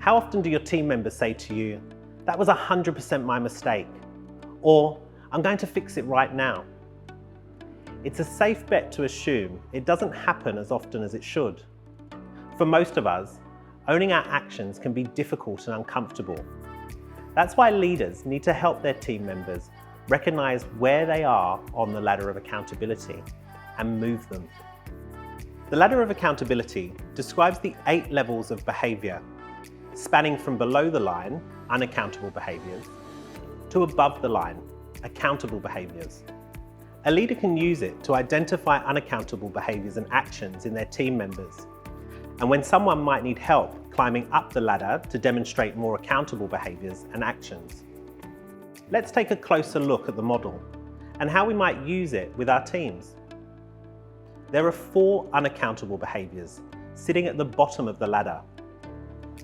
How often do your team members say to you, "That was 100% my mistake," or "I'm going to fix it right now"? It's a safe bet to assume it doesn't happen as often as it should. For most of us, owning our actions can be difficult and uncomfortable. That's why leaders need to help their team members recognize where they are on the ladder of accountability and move them. The ladder of accountability describes the 8 levels of behaviour, spanning from below the line, unaccountable behaviours, to above the line, accountable behaviours. A leader can use it to identify unaccountable behaviours and actions in their team members. And when someone might need help climbing up the ladder to demonstrate more accountable behaviours and actions. Let's take a closer look at the model and how we might use it with our teams. There are 4 unaccountable behaviours sitting at the bottom of the ladder.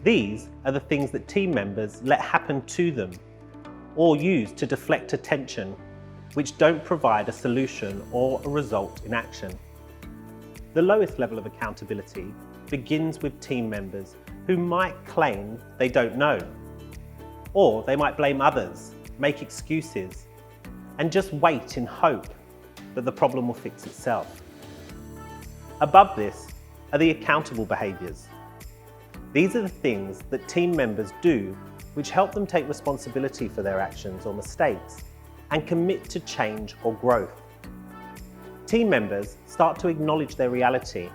These are the things that team members let happen to them or use to deflect attention, which don't provide a solution or a result in action. The lowest level of accountability begins with team members who might claim they don't know, or they might blame others, make excuses, and just wait in hope that the problem will fix itself. Above this are the accountable behaviours. These are the things that team members do which help them take responsibility for their actions or mistakes and commit to change or growth. Team members start to acknowledge their reality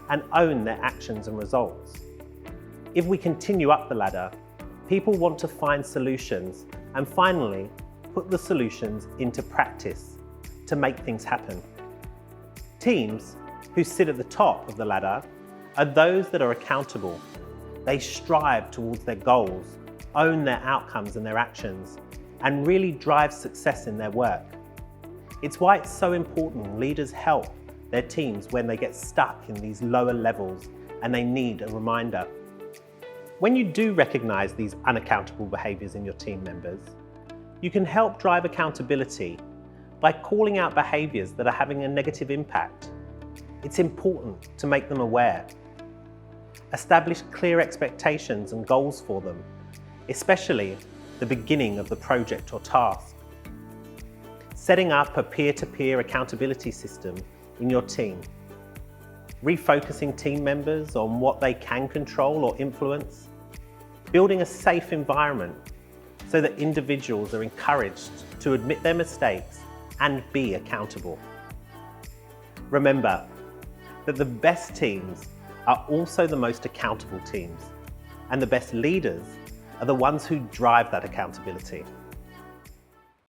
and own their actions and results. If we continue up the ladder, people want to find solutions and finally put the solutions into practice to make things happen. Teams who sit at the top of the ladder are those that are accountable. They strive towards their goals, own their outcomes and their actions, and really drive success in their work. It's why it's so important leaders help their teams when they get stuck in these lower levels and they need a reminder. When you do recognize these unaccountable behaviors in your team members, you can help drive accountability by calling out behaviors that are having a negative impact. It's important to make them aware. Establish clear expectations and goals for them, especially the beginning of the project or task. Setting up a peer-to-peer accountability system in your team. Refocusing team members on what they can control or influence. Building a safe environment so that individuals are encouraged to admit their mistakes and be accountable. Remember that the best teams are also the most accountable teams, and the best leaders are the ones who drive that accountability.